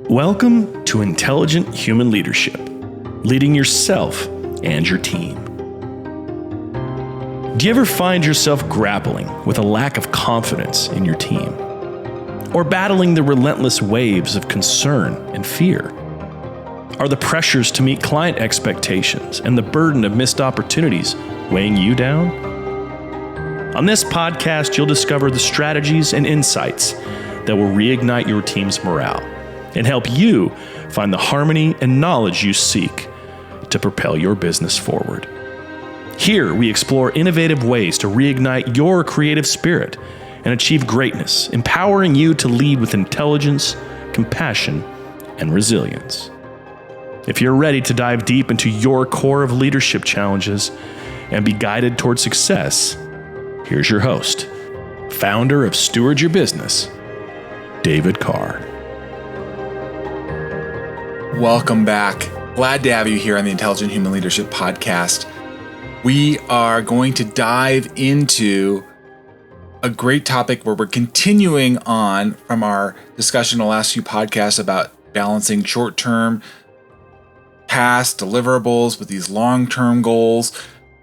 Welcome to Intelligent Human Leadership, leading yourself and your team. Do you ever find yourself grappling with a lack of confidence in your team? Or battling the relentless waves of concern and fear? Are the pressures to meet client expectations and the burden of missed opportunities weighing you down? On this podcast, you'll discover the strategies and insights that will reignite your team's morale and help you find the harmony and knowledge you seek to propel your business forward. Here, we explore innovative ways to reignite your creative spirit and achieve greatness, empowering you to lead with intelligence, compassion, and resilience. If you're ready to dive deep into your core of leadership challenges and be guided toward success, here's your host, founder of Steward Your Business, David Carr. Welcome back. Glad to have you here on the Intelligent Human Leadership Podcast. We are going to dive into a great topic where we're continuing on from our discussion in the last few podcasts about balancing short-term tasks, deliverables with these long-term goals.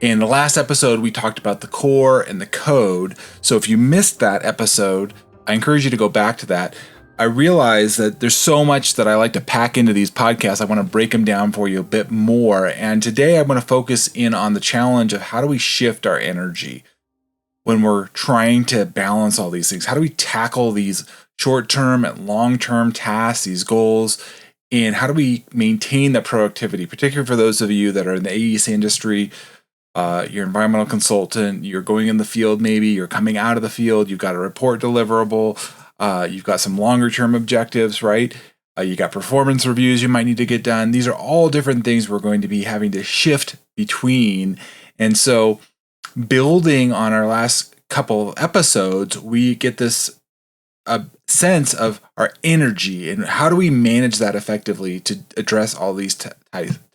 In the last episode, we talked about the core and the code. So if you missed that episode, I encourage you to go back to that. I realize that there's so much that I like to pack into these podcasts. I want to break them down for you a bit more. And today I want to focus in on the challenge of how do we shift our energy when we're trying to balance all these things? How do we tackle these short-term and long-term tasks, these goals? And how do we maintain that productivity, particularly for those of you that are in the AEC industry, you're an environmental consultant, you're going in the field maybe, you're coming out of the field, you've got a report deliverable, you've got some longer term objectives, right? You got performance reviews you might need to get done. These are all different things we're going to be having to shift between. And so building on our last couple of episodes, we get this sense of our energy and how do we manage that effectively to address all these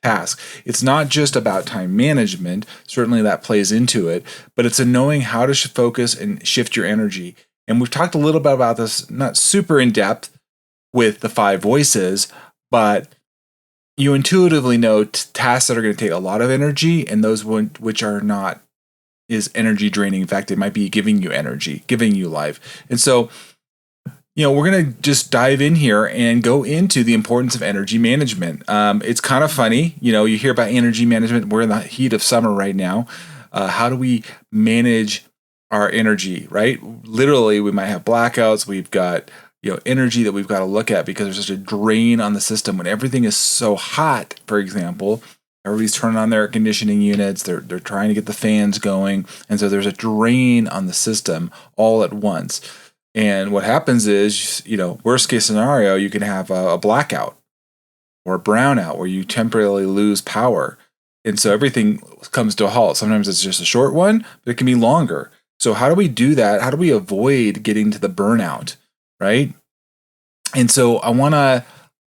tasks. It's not just about time management. Certainly that plays into it, but it's a knowing how to focus and shift your energy. And we've talked a little bit about this, not super in depth with the 5 voices, but you intuitively know tasks that are going to take a lot of energy and those which are not is energy draining. In fact, it might be giving you energy, giving you life. And so, we're going to just dive in here and go into the importance of energy management. It's kind of funny, you hear about energy management. We're in the heat of summer right now. How do we manage our energy, right? Literally, we might have blackouts. We've got, energy that we've got to look at because there's such a drain on the system. When everything is so hot, for example, everybody's turning on their air conditioning units. They're trying to get the fans going. And so there's a drain on the system all at once. And what happens is, worst case scenario, you can have a blackout or a brownout where you temporarily lose power. And so everything comes to a halt. Sometimes it's just a short one, but it can be longer. So how do we do that? How do we avoid getting to the burnout, right? And so I want to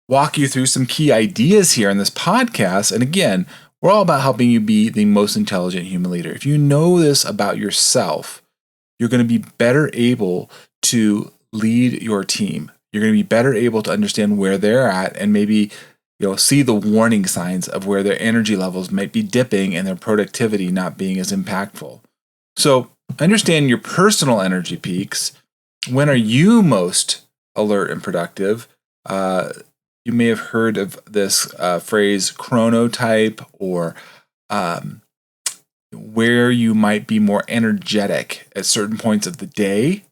walk you through some key ideas here in this podcast. And again, we're all about helping you be the most intelligent human leader. If you know this about yourself, you're going to be better able to lead your team. You're going to be better able to understand where they're at and maybe see the warning signs of where their energy levels might be dipping and their productivity not being as impactful. So understand your personal energy peaks. When are you most alert and productive? You may have heard of this phrase chronotype or where you might be more energetic at certain points of the day.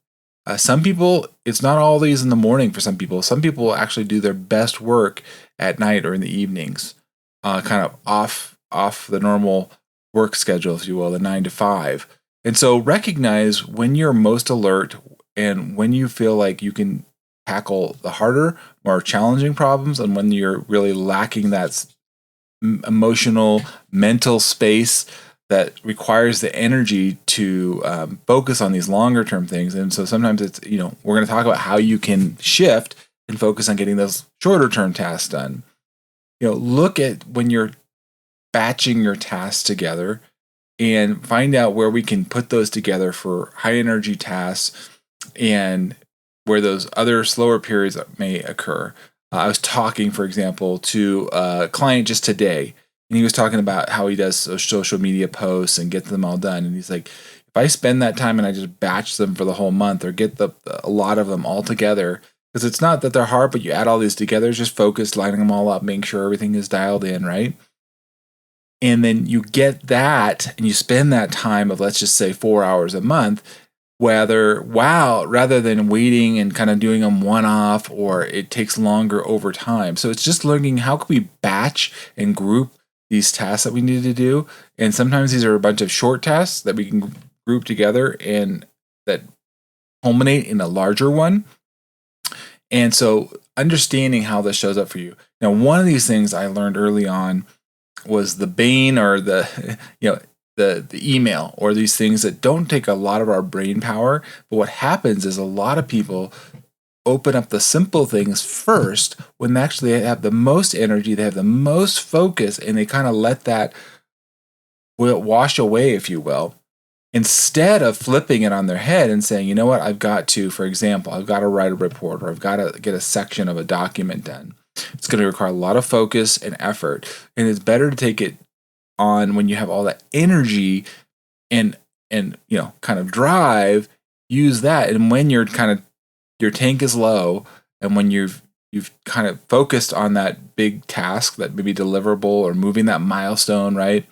Some people, it's not always in the morning for some people. Some people will actually do their best work at night or in the evenings, kind of off the normal work schedule, if you will, the 9 to 5. And so recognize when you're most alert and when you feel like you can tackle the harder, more challenging problems, and when you're really lacking that emotional, mental space that requires the energy to focus on these longer term things. And so sometimes it's, we're going to talk about how you can shift and focus on getting those shorter term tasks done. Look at when you're batching your tasks together and find out where we can put those together for high energy tasks and where those other slower periods may occur. I was talking, for example, to a client just today, and he was talking about how he does social media posts and gets them all done. And he's like, if I spend that time and I just batch them for the whole month or get a lot of them all together, because it's not that they're hard, but you add all these together, just focus, lining them all up, making sure everything is dialed in, right? And then you get that and you spend that time of, let's just say, 4 hours a month, rather than waiting and kind of doing them one off, or it takes longer over time. So it's just learning how can we batch and group these tasks that we need to do. And sometimes these are a bunch of short tasks that we can group together and that culminate in a larger one. And so understanding how this shows up for you. Now, one of these things I learned early on was the bane, or the email, or these things that don't take a lot of our brain power. But what happens is a lot of people open up the simple things first when actually they have the most energy, they have the most focus, and they kind of let that wash away, if you will, instead of flipping it on their head and saying, you know what, for example, I've got to write a report, or I've got to get a section of a document done. It's going to require a lot of focus and effort. And it's better to take it on when you have all that energy and kind of drive, use that. And when your tank is low, and when you've kind of focused on that big task that may be deliverable or moving that milestone, right?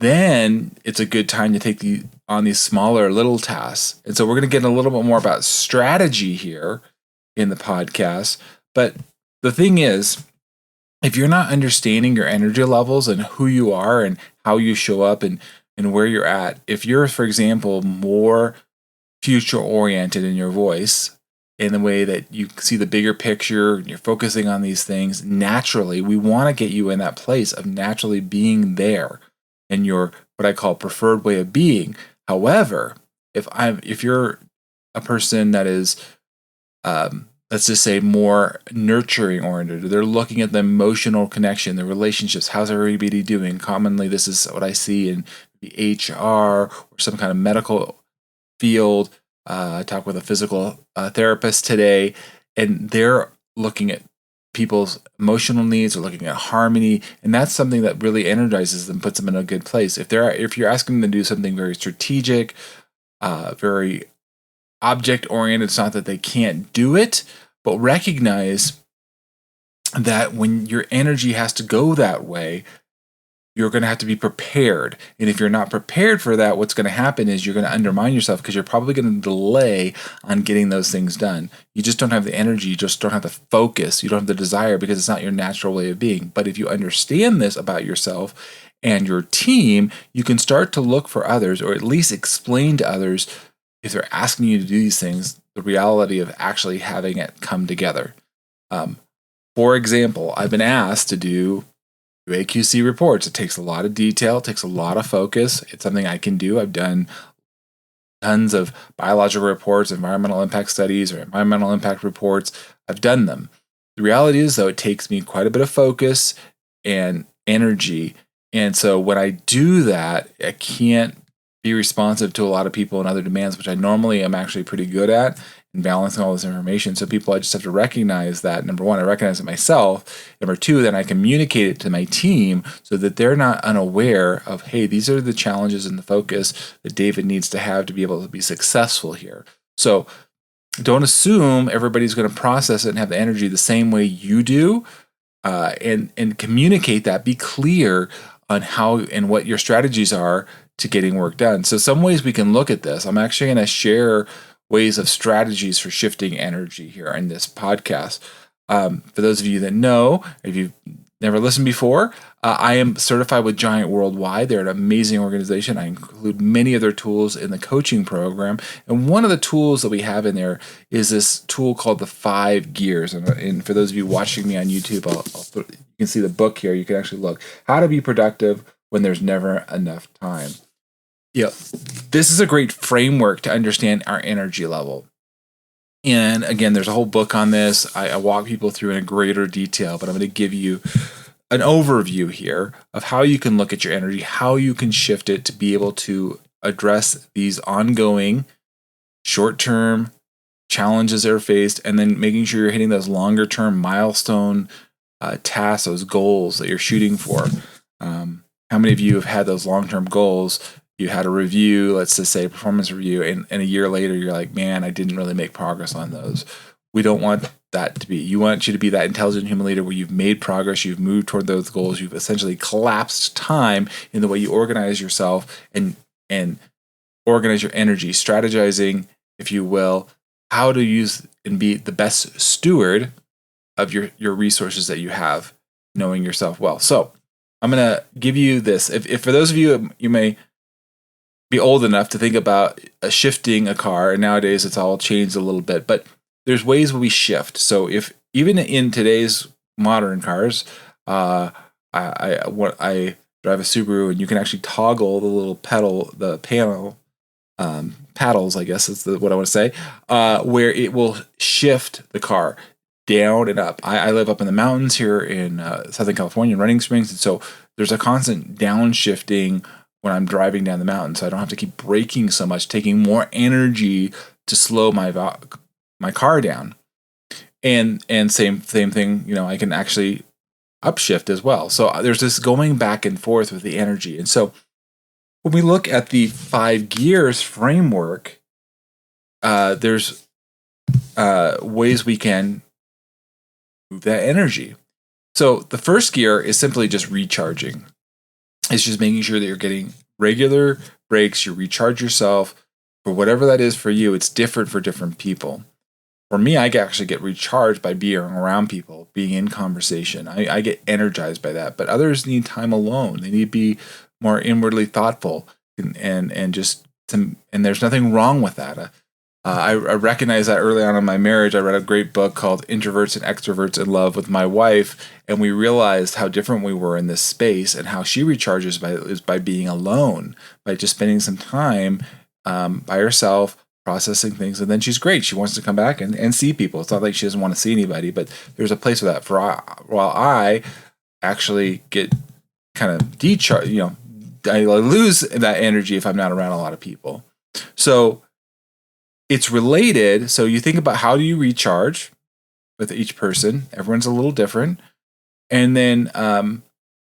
Then it's a good time to take on these smaller little tasks. And so we're going to get a little bit more about strategy here in the podcast. But the thing is, if you're not understanding your energy levels and who you are and how you show up and where you're at, if you're, for example, more future oriented in your voice, in the way that you see the bigger picture and you're focusing on these things, naturally, we want to get you in that place of naturally being there in your, what I call, preferred way of being. However, if you're a person that is, let's just say, more nurturing oriented, they're looking at the emotional connection, the relationships, how's everybody doing? Commonly, this is what I see in the HR or some kind of medical field. I talked with a physical therapist today, and they're looking at people's emotional needs, or looking at harmony, and that's something that really energizes them, puts them in a good place. If you're asking them to do something very strategic, very object oriented, it's not that they can't do it, but recognize that when your energy has to go that way, you're going to have to be prepared. And if you're not prepared for that, what's going to happen is you're going to undermine yourself, because you're probably going to delay on getting those things done. You just don't have the energy, you just don't have the focus, you don't have the desire, because it's not your natural way of being. But if you understand this about yourself and your team, you can start to look for others, or at least explain to others, if they're asking you to do these things, the reality of actually having it come together. For example, I've been asked to do AQC reports. It takes a lot of detail, it takes a lot of focus. It's something I can do. I've done tons of biological reports, environmental impact studies, or environmental impact reports. I've done them. The reality is, though, it takes me quite a bit of focus and energy. And so when I do that, I can't be responsive to a lot of people and other demands, which I normally am actually pretty good at, and balancing all this information. So I just have to recognize that. Number one, I recognize it myself. Number two, then I communicate it to my team so that they're not unaware of, hey, these are the challenges and the focus that David needs to have to be able to be successful here. So don't assume everybody's going to process it and have the energy the same way you do, and communicate that. Be clear on how and what your strategies are to getting work done. So some ways we can look at this. I'm actually going to share ways of strategies for shifting energy here in this podcast. For those of you that know, if you've never listened before, I am certified with Giant Worldwide. They're an amazing organization. I include many of their tools in the coaching program. And one of the tools that we have in there is this tool called the 5 Gears. And for those of you watching me on YouTube, you can see the book here. You can actually look. How to be productive when there's never enough time. Yeah, this is a great framework to understand our energy level. And again, there's a whole book on this. I walk people through in greater detail, but I'm going to give you an overview here of how you can look at your energy, how you can shift it to be able to address these ongoing short-term challenges that are faced, and then making sure you're hitting those longer term milestone tasks, those goals that you're shooting for. How many of you have had those long term goals? You had a review, let's just say a performance review, and a year later you're like, man, I didn't really make progress on those. We don't want that to be. You want you to be that intelligent human leader where you've made progress, you've moved toward those goals, you've essentially collapsed time in the way you organize yourself and organize your energy, strategizing, if you will, how to use and be the best steward of your resources that you have, knowing yourself well. So I'm going to give you this. If for those of you, you may be old enough to think about shifting a car, and nowadays it's all changed a little bit, but there's ways we shift. So if even in today's modern cars, I drive a Subaru, and you can actually toggle the little paddles, I guess is what I want to say, where it will shift the car down and up. I live up in the mountains here in Southern California, in Running Springs, and so there's a constant downshifting when I'm driving down the mountain, so I don't have to keep braking so much, taking more energy to slow my car down. And same thing, I can actually upshift as well. So there's this going back and forth with the energy. And so when we look at the 5 gears framework, there's ways we can move that energy. So the first gear is simply just recharging. It's just making sure that you're getting regular breaks, you recharge yourself for whatever that is for you. It's different for different people. For me, I actually get recharged by being around people, being in conversation. I get energized by that. But others need time alone. They need to be more inwardly thoughtful, and there's nothing wrong with that. I recognized that early on in my marriage. I read a great book called Introverts and Extroverts in Love with my wife, and we realized how different we were in this space, and how she recharges by being alone, by just spending some time by herself, processing things. And then she's great. She wants to come back and see people. It's not like she doesn't want to see anybody, but there's a place for that. While I actually get kind of decharged, I lose that energy if I'm not around a lot of people. So it's related. So you think about, how do you recharge with each person? Everyone's a little different. And then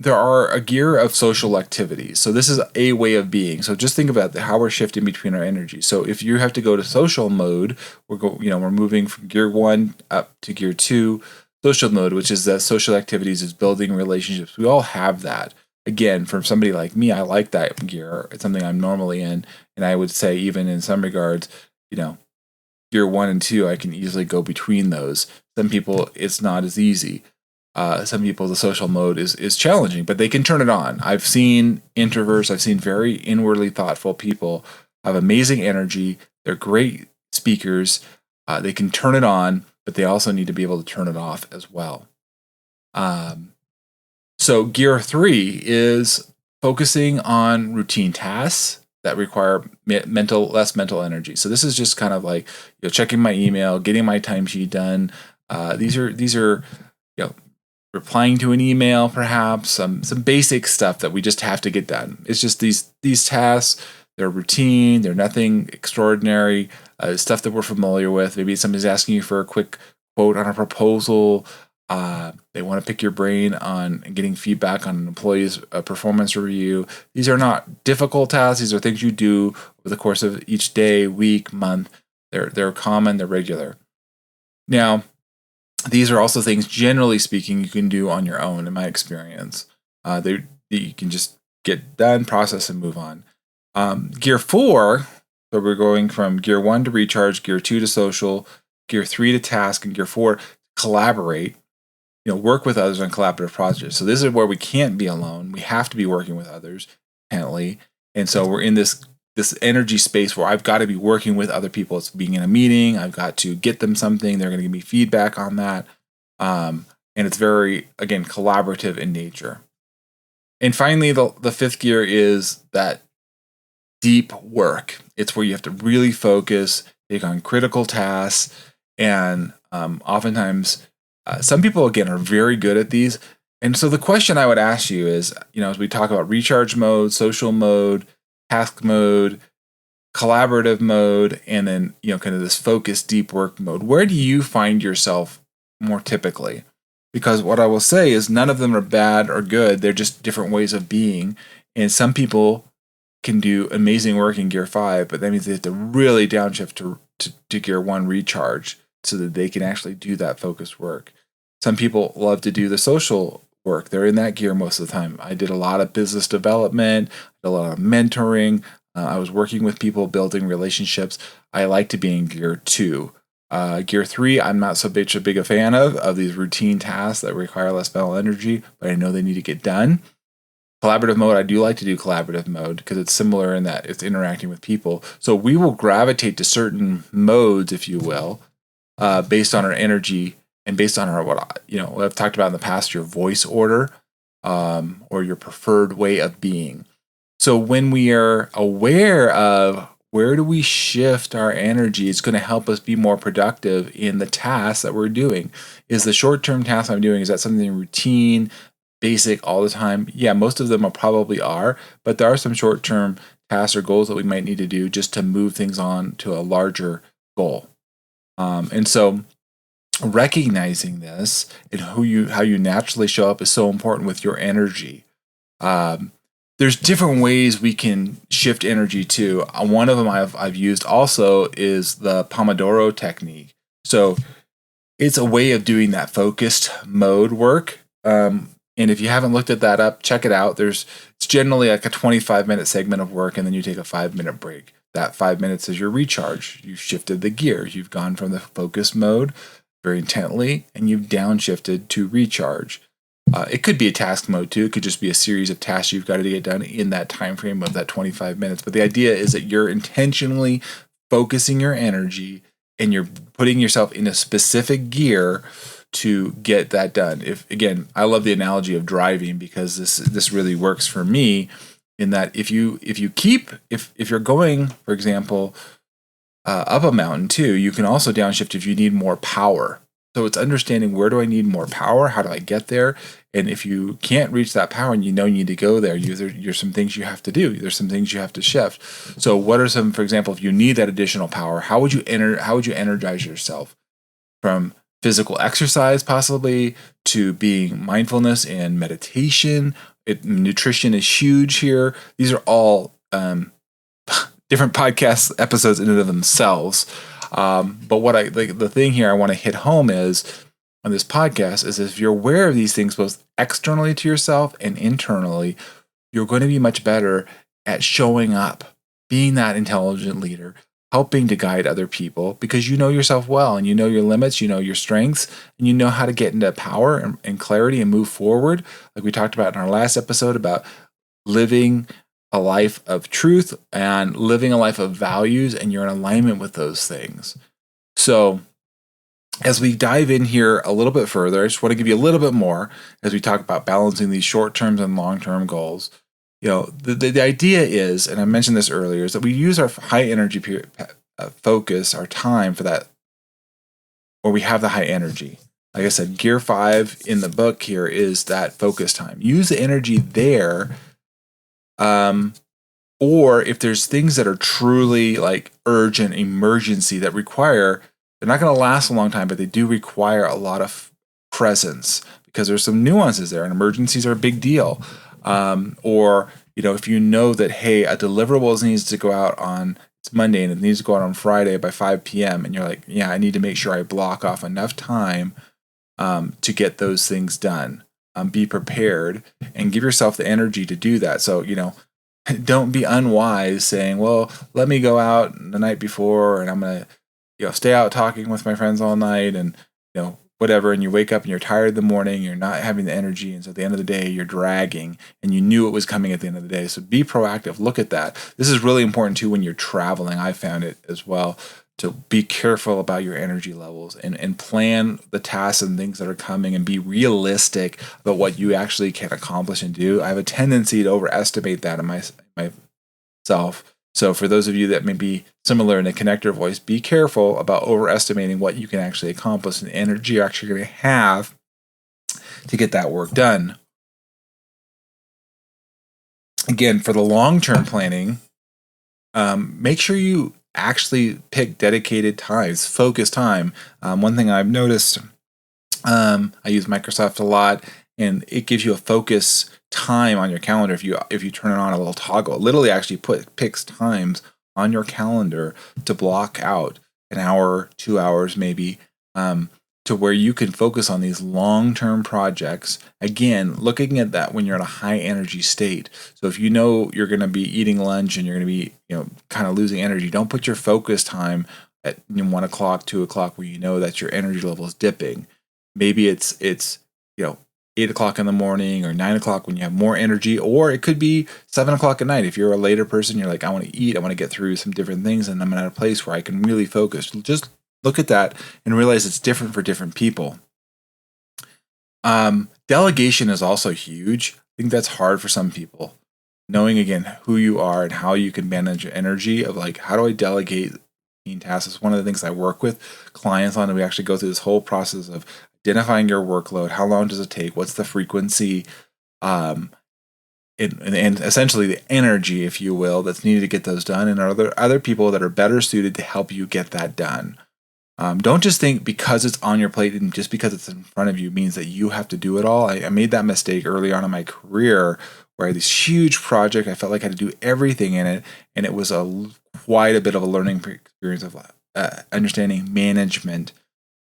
there are a gear of social activities. So this is a way of being. So just think about how we're shifting between our energy. So if you have to go to social mode, we're moving from gear 1 up to gear 2, social mode, which is that social activities is building relationships. We all have that. Again, for somebody like me, I like that gear. It's something I'm normally in. And I would say even in some regards, gear 1 and 2, I can easily go between those. Some people, it's not as easy. Some people, the social mode is challenging, but they can turn it on. I've seen introverts, I've seen very inwardly thoughtful people have amazing energy. They're great speakers. They can turn it on, but they also need to be able to turn it off as well. So gear 3 is focusing on routine tasks that require less mental energy. So this is just kind of like checking my email, getting my timesheet done. These are replying to an email, perhaps some basic stuff that we just have to get done. It's just these tasks. They're routine. They're nothing extraordinary. Stuff that we're familiar with. Maybe somebody's asking you for a quick quote on a proposal. They want to pick your brain on getting feedback on an employee's performance review. These are not difficult tasks. These are things you do over the course of each day, week, month. They're common. They're regular. Now, these are also things, generally speaking, you can do on your own, in my experience. You can just get done, process, and move on. Gear 4, so we're going from gear 1 to recharge, gear 2 to social, gear 3 to task, and gear 4 collaborate. Work with others on collaborative projects. So this is where we can't be alone. We have to be working with others, apparently. And so we're in this energy space where I've got to be working with other people. It's being in a meeting. I've got to get them something. They're going to give me feedback on that. And it's very, again, collaborative in nature. And finally, the 5th gear is that deep work. It's where you have to really focus, take on critical tasks. And oftentimes, some people, again, are very good at these. And so the question I would ask you is, as we talk about recharge mode, social mode, task mode, collaborative mode, and then, kind of this focused deep work mode. Where do you find yourself more typically? Because what I will say is none of them are bad or good. They're just different ways of being. And some people can do amazing work in gear 5, but that means they have to really downshift to gear 1 recharge so that they can actually do that focused work. Some people love to do the social work. They're in that gear most of the time. I did a lot of business development, a lot of mentoring. I was working with people, building relationships. I like to be in gear 2. Gear 3, I'm not so big a fan of these routine tasks that require less mental energy, but I know they need to get done. Collaborative mode, I do like to do collaborative mode because it's similar in that it's interacting with people. So we will gravitate to certain modes, if you will, based on our energy and based on our, what I've talked about in the past, your voice order, or your preferred way of being. So when we are aware of where do we shift our energy, it's going to help us be more productive in the tasks that we're doing. Is the short-term task I'm doing, is that something routine, basic all the time? Yeah, most of them probably are, but there are some short-term tasks or goals that we might need to do just to move things on to a larger goal. And so recognizing this and how you naturally show up is so important with your energy. There's different ways we can shift energy too. One of them I've used also is the Pomodoro Technique. So it's a way of doing that focused mode work. And if you haven't looked at that up, check it out. It's generally like a 25-minute segment of work, and then you take a 5-minute break. That 5 minutes is your recharge. You've shifted the gears. You've gone from the focus mode very intently, and you've downshifted to recharge. It could be a task mode too. It could just be a series of tasks you've got to get done in that time frame of that 25 minutes. But the idea is that you're intentionally focusing your energy and you're putting yourself in a specific gear to get that done. I love the analogy of driving because this really works for me in that if you're going, for example, up a mountain too, you can also downshift if you need more power. So it's understanding, where do I need more power? How do I get there? And if you can't reach that power and you need to go there, there's some things you have to do. There's some things you have to shift. So what are some, for example, if you need that additional power, how would you energize yourself? From physical exercise possibly to being mindfulness and meditation. Nutrition is huge here. These are all different podcast episodes in and of themselves. But the thing here I want to hit home is on this podcast is if you're aware of these things both externally to yourself and internally, you're going to be much better at showing up, being that intelligent leader, helping to guide other people because you know yourself well and you know your limits, you know your strengths, and you know how to get into power and clarity and move forward. Like we talked about in our last episode about living a life of truth and living a life of values, and you're in alignment with those things. So as we dive in here a little bit further, I just want to give you a little bit more as we talk about balancing these short-term and long-term goals. The idea is, and I mentioned this earlier, is that we use our high energy focus, our time for that, where we have the high energy. Like I said, gear 5 in the book here is that focus time. Use the energy there. Or if there's things that are truly like urgent, emergency that require, they're not going to last a long time, but they do require a lot of presence because there's some nuances there, and emergencies are a big deal. Or if you know that, hey, a deliverable needs to go out on, it's Monday and it needs to go out on Friday by 5 p.m. And you're like, yeah, I need to make sure I block off enough time to get those things done. Be prepared and give yourself the energy to do that. So, don't be unwise saying, well, let me go out the night before and I'm going to, stay out talking with my friends all night and, whatever. And you wake up and you're tired in the morning, you're not having the energy. And so at the end of the day, you're dragging and you knew it was coming at the end of the day. So be proactive. Look at that. This is really important too when you're traveling. I found it as well to be careful about your energy levels and plan the tasks and things that are coming and be realistic about what you actually can accomplish and do. I have a tendency to overestimate that in myself. So for those of you that may be similar in a connector voice, be careful about overestimating what you can actually accomplish and the energy you're actually going to have to get that work done. Again, for the long-term planning, make sure you actually pick dedicated times, focus time. One thing I've noticed, I use Microsoft a lot, and it gives you a focus time on your calendar. If you turn it on, a little toggle, it literally actually picks times on your calendar to block out an hour, 2 hours maybe, to where you can focus on these long-term projects. Again, looking at that when you're in a high energy state. So if you know you're going to be eating lunch and you're going to be, kind of losing energy, don't put your focus time at 1 o'clock, 2 o'clock, where you know that your energy level is dipping. Maybe it's 8 o'clock in the morning or 9 o'clock when you have more energy, or it could be 7 o'clock at night. If you're a later person, you're like, I want to eat, I want to get through some different things, and I'm at a place where I can really focus. Just look at that and realize it's different for different people. Delegation is also huge. I think that's hard for some people. Knowing, again, who you are and how you can manage your energy of like, how do I delegate tasks? Is one of the things I work with clients on, and we actually go through this whole process of identifying your workload. How long does it take? What's the frequency? And essentially the energy, if you will, that's needed to get those done. And are there other people that are better suited to help you get that done? Don't just think because it's on your plate and just because it's in front of you means that you have to do it all. I made that mistake early on in my career where I had this huge project. I felt like I had to do everything in it. And it was quite a bit of a learning experience of understanding management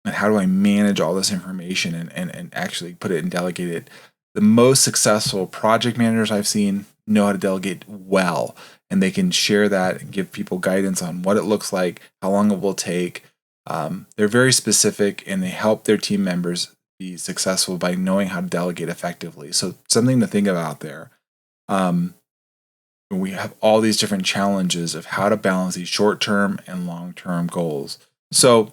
and how do I manage all this information and actually put it and delegate it. The most successful project managers I've seen know how to delegate well, and they can share that and give people guidance on what it looks like, how long it will take. They're very specific, and they help their team members be successful by knowing how to delegate effectively. So something to think about there. We have all these different challenges of how to balance these short-term and long-term goals. So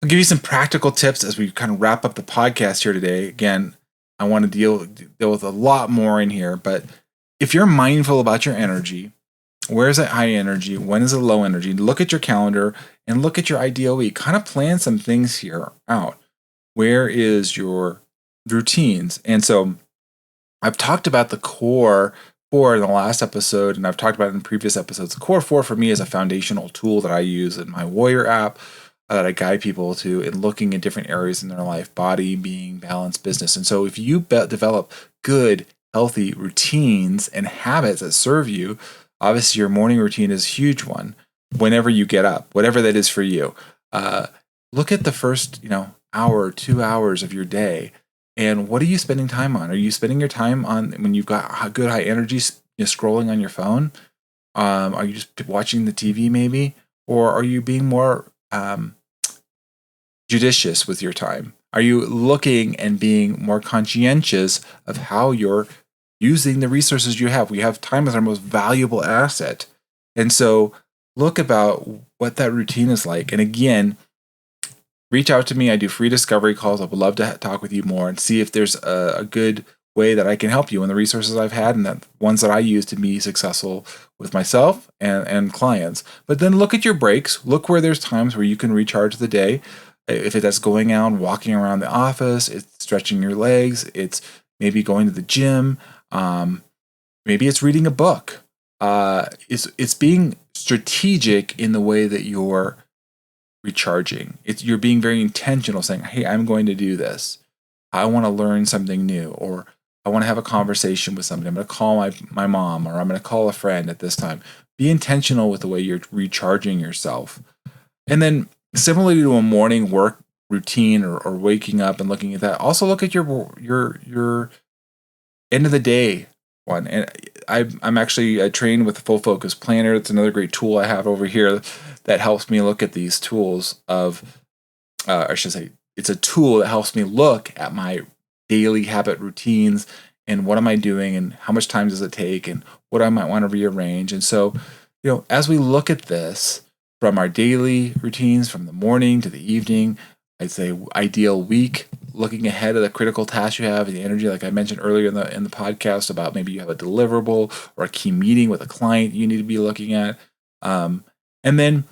I'll give you some practical tips as we kind of wrap up the podcast here today. Again, I want to deal with a lot more in here, but if you're mindful about your energy, where is it high energy? When is it low energy? Look at your calendar and look at your ideal week. Kind of plan some things here out. Where is your routines? And so I've talked about the core 4 in the last episode, and I've talked about it in previous episodes. The core 4 for me is a foundational tool that I use in my Warrior app that I guide people to in looking at different areas in their life: body, being, balance, business. And so if you develop good, healthy routines and habits that serve you, obviously your morning routine is a huge one. Whenever you get up, whatever that is for you, look at the first hour, 2 hours of your day, and what are you spending time on? Are you spending your time on, when you've got good high energy, scrolling on your phone? Are you just watching the TV maybe? Or are you being more judicious with your time? Are you looking and being more conscientious of how you're using the resources you have? We have time as our most valuable asset. And so look about what that routine is like. And again, reach out to me. I do free discovery calls. I would love to talk with you more and see if there's a good way that I can help you in the resources I've had and that ones that I use to be successful with myself and clients. But then look at your breaks. Look where there's times where you can recharge the day. If that's going out, walking around the office, it's stretching your legs, it's maybe going to the gym, maybe it's reading a book. It's being strategic in the way that you're recharging. You're being very intentional, saying, hey, I'm going to do this. I want to learn something new, or I want to have a conversation with somebody. I'm going to call my mom, or I'm going to call a friend at this time. Be intentional with the way you're recharging yourself. And then similarly to a morning work routine or waking up and looking at that, also look at your end of the day one. And I'm actually trained with the Full Focus Planner. It's another great tool I have over here that helps me look at these tools of, I should say, it's a tool that helps me look at my daily habit routines and what am I doing and how much time does it take and what I might want to rearrange. And so, as we look at this from our daily routines, from the morning to the evening, I'd say ideal week, looking ahead of the critical tasks you have and the energy, like I mentioned earlier in the podcast about maybe you have a deliverable or a key meeting with a client you need to be looking at. And then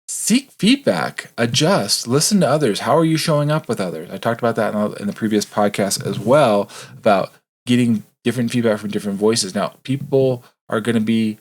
seek feedback, adjust, listen to others. How are you showing up with others? I talked about that in the previous podcast as well, about getting different feedback from different voices. Now, people are going to be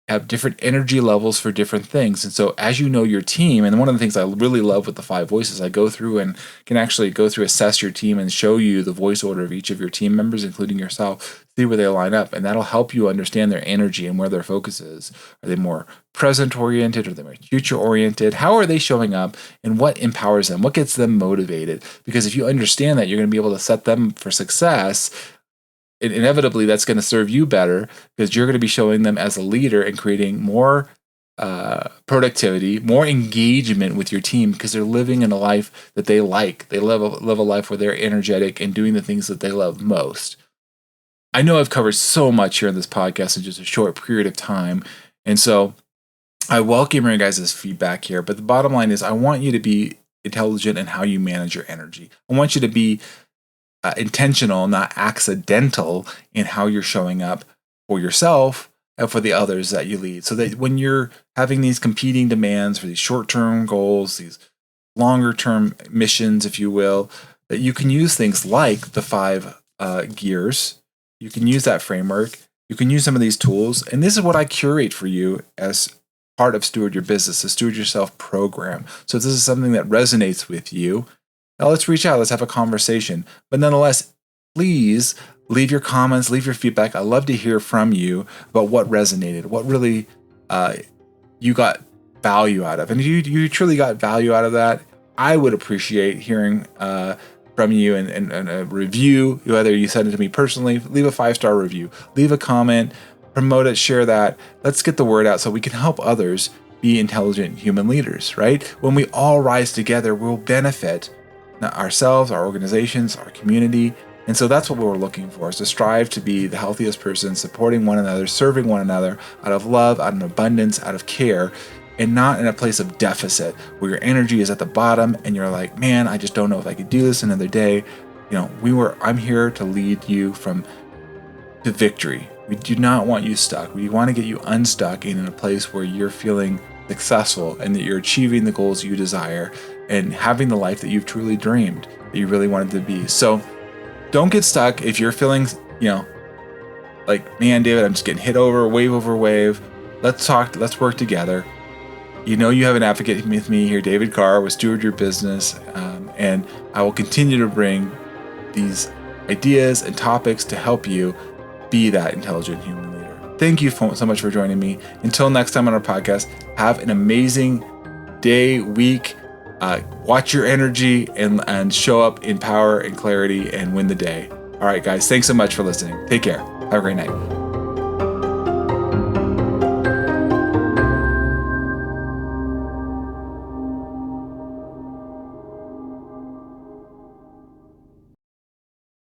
have different energy levels for different things. And so as you know your team, and one of the things I really love with the 5 voices, I go through and can actually go through, assess your team and show you the voice order of each of your team members, including yourself, see where they line up. And that'll help you understand their energy and where their focus is. Are they more present oriented? Are they more future oriented? How are they showing up and what empowers them? What gets them motivated? Because if you understand that, you're going to be able to set them for success. Inevitably, that's going to serve you better because you're going to be showing them as a leader and creating more productivity, more engagement with your team because they're living in a life that they like. They live a life where they're energetic and doing the things that they love most. I know I've covered so much here in this podcast in just a short period of time. And so I welcome your guys' feedback here. But the bottom line is I want you to be intelligent in how you manage your energy. I want you to be intentional, not accidental in how you're showing up for yourself and for the others that you lead. So that when you're having these competing demands for these short-term goals, these longer-term missions, if you will, that you can use things like the 5 gears. You can use that framework. You can use some of these tools. And this is what I curate for you as part of Steward Your Business, the Steward Yourself program. So this is something that resonates with you. Now let's reach out. Let's have a conversation. But nonetheless, please leave your comments, leave your feedback. I love to hear from you about what resonated, what really you got value out of. And if you truly got value out of that, I would appreciate hearing from you and a review, whether you send it to me personally, leave a 5-star review, leave a comment, promote it, share that. Let's get the word out so we can help others be intelligent human leaders, right? When we all rise together, we'll benefit ourselves, our organizations, our community. And so that's what we're looking for, is to strive to be the healthiest person, supporting one another, serving one another out of love, out of abundance, out of care, and not in a place of deficit where your energy is at the bottom and you're like, man, I just don't know if I could do this another day. I'm here to lead you to victory. We do not want you stuck. We want to get you unstuck in a place where you're feeling successful and that you're achieving the goals you desire and having the life that you've truly dreamed, that you really wanted to be. So don't get stuck if you're feeling, like, man, David, I'm just getting hit over wave. Let's talk. Let's work together. You have an advocate with me here, David Carr, with Steward Your Business. And I will continue to bring these ideas and topics to help you be that intelligent human leader. Thank you so much for joining me. Until next time on our podcast, have an amazing day, week. Watch your energy and show up in power and clarity and win the day. All right, guys, thanks so much for listening. Take care. Have a great night.